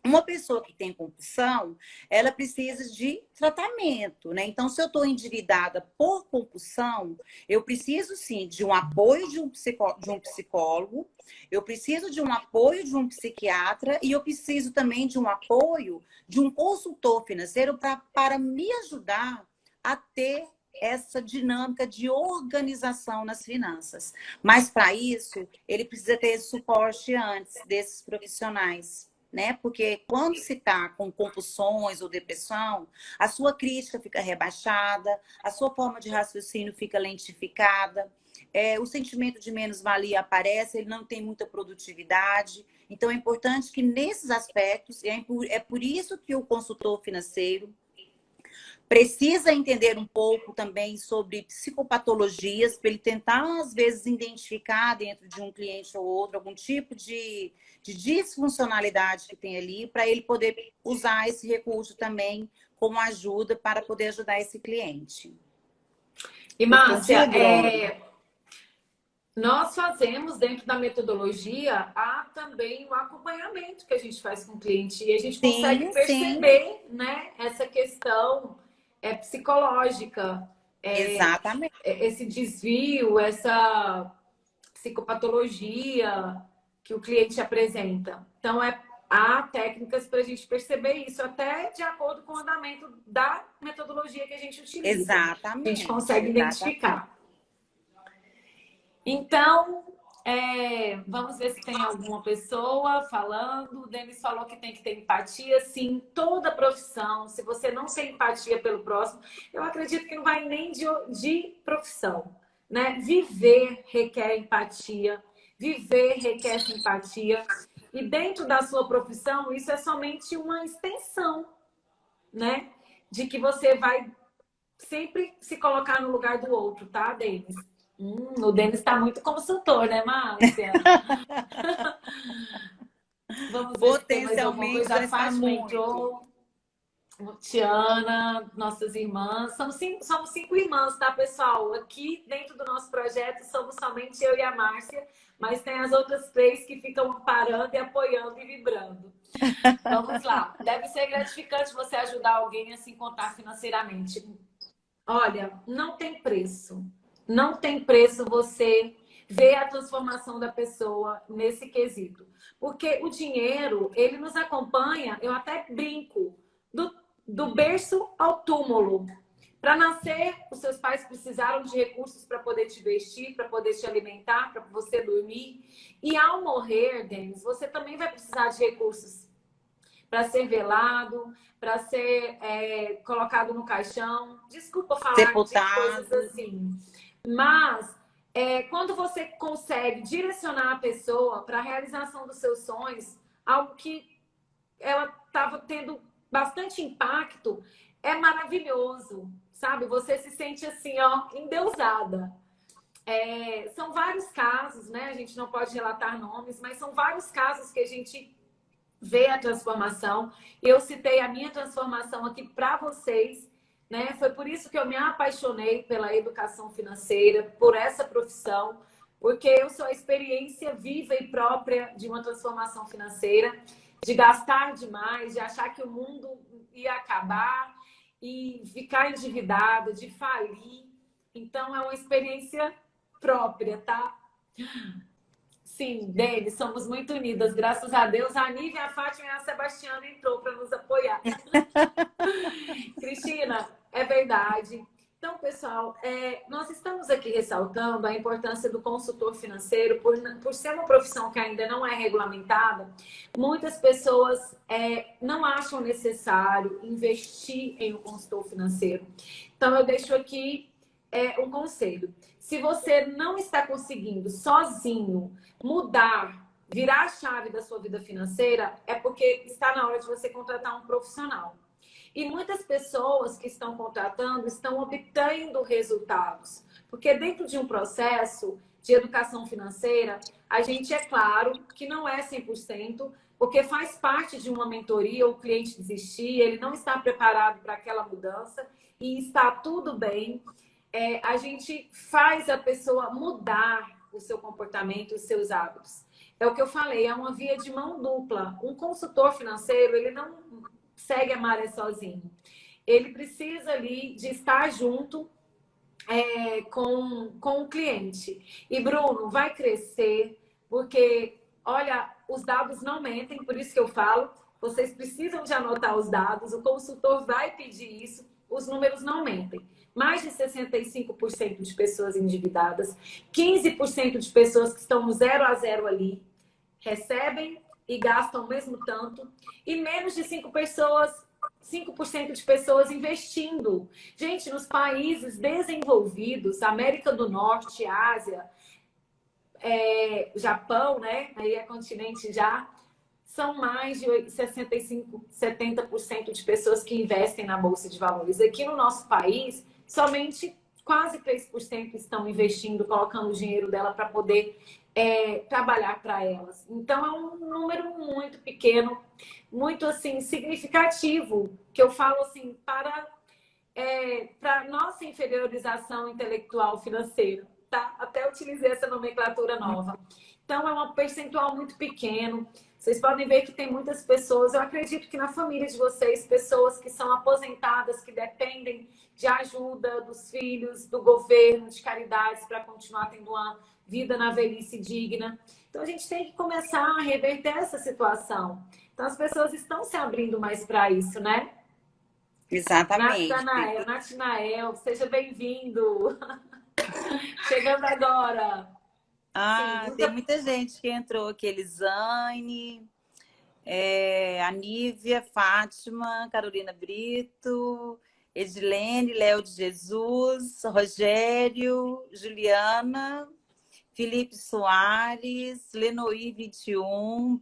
S2: Uma pessoa que tem compulsão, ela precisa de tratamento, né? Então, se eu estou endividada por compulsão, eu preciso sim de um apoio de um psicólogo, eu preciso de um apoio de um psiquiatra e eu preciso também de um apoio de um consultor financeiro para me ajudar a ter essa dinâmica de organização nas finanças. Mas, para isso, ele precisa ter esse suporte antes desses profissionais. Né? Porque quando se está com compulsões ou depressão, a sua crítica fica rebaixada, a sua forma de raciocínio fica lentificada, o sentimento de menos-valia aparece, ele não tem muita produtividade. Então, é importante que nesses aspectos, é por isso que o consultor financeiro precisa entender um pouco também sobre psicopatologias, para ele tentar, às vezes, identificar dentro de um cliente ou outro algum tipo de disfuncionalidade que tem ali, para ele poder usar esse recurso também como ajuda para poder ajudar esse cliente.
S1: E, Márcia, nós fazemos dentro da metodologia, há também o acompanhamento que a gente faz com o cliente e a gente consegue perceber, né, essa questão psicológica,
S2: exatamente,
S1: esse desvio, essa psicopatologia que o cliente apresenta. Então, há técnicas para a gente perceber isso, até de acordo com o andamento da metodologia que a gente utiliza.
S2: Exatamente.
S1: A gente consegue identificar. Então, Vamos ver se tem alguma pessoa falando. O Denis falou que tem que ter empatia, sim, toda profissão. Se você não tem empatia pelo próximo, eu acredito que não vai nem de profissão, né? Viver requer empatia, viver requer simpatia. E dentro da sua profissão, isso é somente uma extensão, né? De que você vai sempre se colocar no lugar do outro, tá, Denis? O Denis está muito consultor, né, Márcia? Vamos ver se tem mais alguma
S2: Potencialmente
S1: coisa. A
S2: já está
S1: Fátima
S2: muito.
S1: entrou, Tiana, nossas irmãs. Somos cinco irmãs, tá, pessoal? Aqui dentro do nosso projeto somos somente eu e a Márcia, mas tem as outras três que ficam parando e apoiando e vibrando. Vamos lá. Deve ser gratificante você ajudar alguém a se encontrar financeiramente. Olha, não tem preço. Não tem preço você ver a transformação da pessoa nesse quesito. Porque o dinheiro, ele nos acompanha, eu até brinco, do berço ao túmulo. Para nascer, os seus pais precisaram de recursos para poder te vestir, para poder te alimentar, para você dormir. E ao morrer, Denis, você também vai precisar de recursos para ser velado, para ser colocado no caixão. Desculpa falar de coisas
S2: Sepultado.
S1: assim. Mas quando você consegue direcionar a pessoa para a realização dos seus sonhos, algo que ela estava tendo bastante impacto, é maravilhoso, sabe? Você se sente assim, ó, endeusada. São vários casos, né? A gente não pode relatar nomes, mas são vários casos que a gente vê a transformação. Eu citei a minha transformação aqui para vocês, né? Foi por isso que eu me apaixonei pela educação financeira, por essa profissão, porque eu sou a experiência viva e própria de uma transformação financeira, de gastar demais, de achar que o mundo ia acabar e ficar endividado, de falir. Então, é uma experiência própria, tá? Sim, Denis, somos muito unidas, graças a Deus. A Nívia, a Fátima e a Sebastiana entrou para nos apoiar. Cristina, é verdade. Então, pessoal, nós estamos aqui ressaltando a importância do consultor financeiro, por ser uma profissão que ainda não é regulamentada. Muitas pessoas não acham necessário investir em um consultor financeiro. Então, eu deixo aqui um conselho. Se você não está conseguindo sozinho mudar, virar a chave da sua vida financeira, é porque está na hora de você contratar um profissional. E muitas pessoas que estão contratando estão obtendo resultados. Porque dentro de um processo de educação financeira, a gente, é claro, que não é 100%, porque faz parte de uma mentoria, o cliente desistir, ele não está preparado para aquela mudança e está tudo bem. A gente faz a pessoa mudar o seu comportamento, os seus hábitos. É o que eu falei, é uma via de mão dupla. Um consultor financeiro, ele não segue a maré sozinho. Ele precisa ali de estar junto com o cliente. E, Bruno, vai crescer, porque, olha, os dados não mentem, por isso que eu falo, vocês precisam de anotar os dados, o consultor vai pedir isso, os números não mentem. Mais de 65% de pessoas endividadas, 15% de pessoas que estão no 0 a 0 ali, recebem e gastam o mesmo tanto, e menos de 5% de pessoas investindo. Gente, nos países desenvolvidos, América do Norte, Ásia, Japão, né? Aí é continente já, são mais de 65, 70% de pessoas que investem na Bolsa de Valores. Aqui no nosso país, somente quase 3% estão investindo, colocando o dinheiro dela para poder trabalhar para elas. Então, é um número muito pequeno, muito assim significativo, que eu falo assim, para nossa inferiorização intelectual financeira, tá? Até utilizei essa nomenclatura nova. Então, é um percentual muito pequeno. Vocês podem ver que tem muitas pessoas, eu acredito que na família de vocês, pessoas que são aposentadas, que dependem de ajuda dos filhos, do governo, de caridades, para continuar tendo uma vida na velhice digna. Então, a gente tem que começar a reverter essa situação. Então, as pessoas estão se abrindo mais para isso, né?
S2: Exatamente.
S1: Natanael, seja bem-vindo. Chegando agora. Sim,
S2: Ah, tem muita gente que entrou aqui. Elisane, a Nívia, Fátima, Carolina Brito, Edilene, Léo de Jesus, Rogério, Juliana, Felipe Soares, Lenoir 21,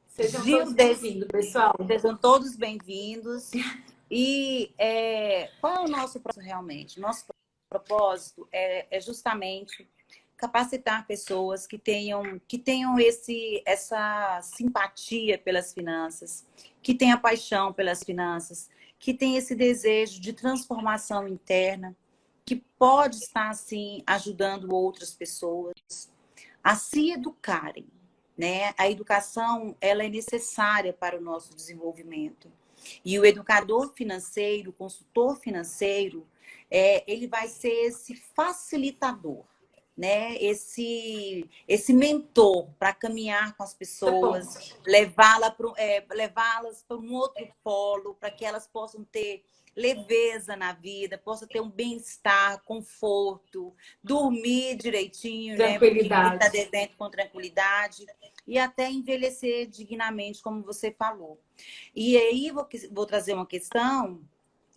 S1: sejam todos
S2: Gildes,
S1: bem-vindos, pessoal.
S2: sejam todos bem-vindos. E qual é o nosso propósito realmente? Nosso propósito é justamente capacitar pessoas que tenham essa simpatia pelas finanças, que tenham paixão pelas finanças, que tenham esse desejo de transformação interna, que pode estar, assim, ajudando outras pessoas a se educarem, né? A educação, ela é necessária para o nosso desenvolvimento. E o educador financeiro, o consultor financeiro, ele vai ser esse facilitador, né? Esse mentor para caminhar com as pessoas, levá-las para um outro polo, para que elas possam ter leveza na vida, possam ter um bem-estar, conforto, dormir direitinho, né? Porque ele está
S1: Tranquilidade.
S2: dentro com tranquilidade e até envelhecer dignamente, como você falou. E aí vou trazer uma questão,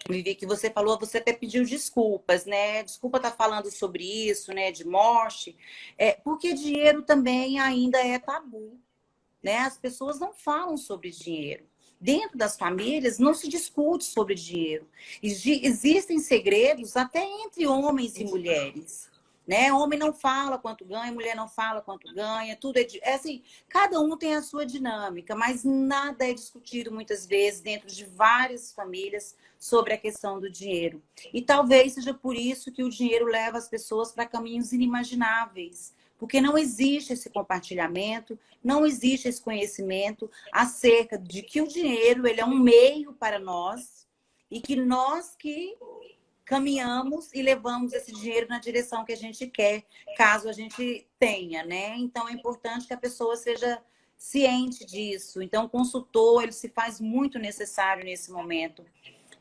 S2: Vivi, que você falou, você até pediu desculpas, né? Desculpa estar falando sobre isso, né? De morte, porque dinheiro também ainda é tabu, né? As pessoas não falam sobre dinheiro. Dentro das famílias não se discute sobre dinheiro. Existem segredos até entre homens e mulheres, né? Homem não fala quanto ganha, mulher não fala quanto ganha, tudo é assim, cada um tem a sua dinâmica, mas nada é discutido muitas vezes dentro de várias famílias sobre a questão do dinheiro. E talvez seja por isso que o dinheiro leva as pessoas para caminhos inimagináveis, porque não existe esse compartilhamento, não existe esse conhecimento acerca de que o dinheiro ele é um meio para nós e que nós que caminhamos e levamos esse dinheiro na direção que a gente quer, caso a gente tenha, né? Então é importante que a pessoa seja ciente disso. Então o consultor ele se faz muito necessário nesse momento.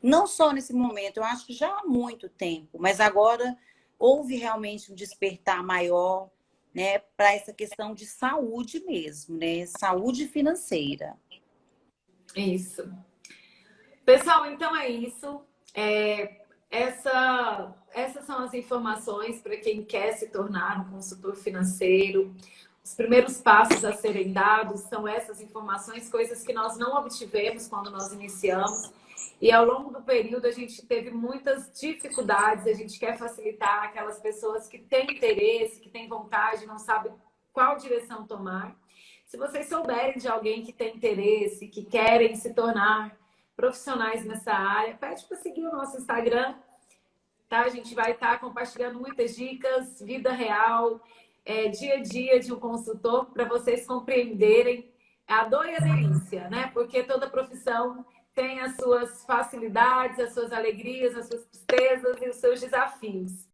S2: Não só nesse momento, eu acho que já há muito tempo, mas agora houve realmente um despertar maior, né, para essa questão de saúde mesmo, né? Saúde financeira.
S1: Isso. Pessoal, então é isso. Essas são as informações para quem quer se tornar um consultor financeiro. Os primeiros passos a serem dados são essas informações, coisas que nós não obtivemos quando nós iniciamos. E ao longo do período a gente teve muitas dificuldades, a gente quer facilitar aquelas pessoas que têm interesse, que têm vontade, não sabem qual direção tomar. Se vocês souberem de alguém que tem interesse, que querem se tornar profissionais nessa área, pede para seguir o nosso Instagram, tá? A gente vai estar compartilhando muitas dicas, vida real, dia a dia de um consultor, para vocês compreenderem a dor e a delícia, né? Porque toda profissão tem as suas facilidades, as suas alegrias, as suas tristezas e os seus desafios.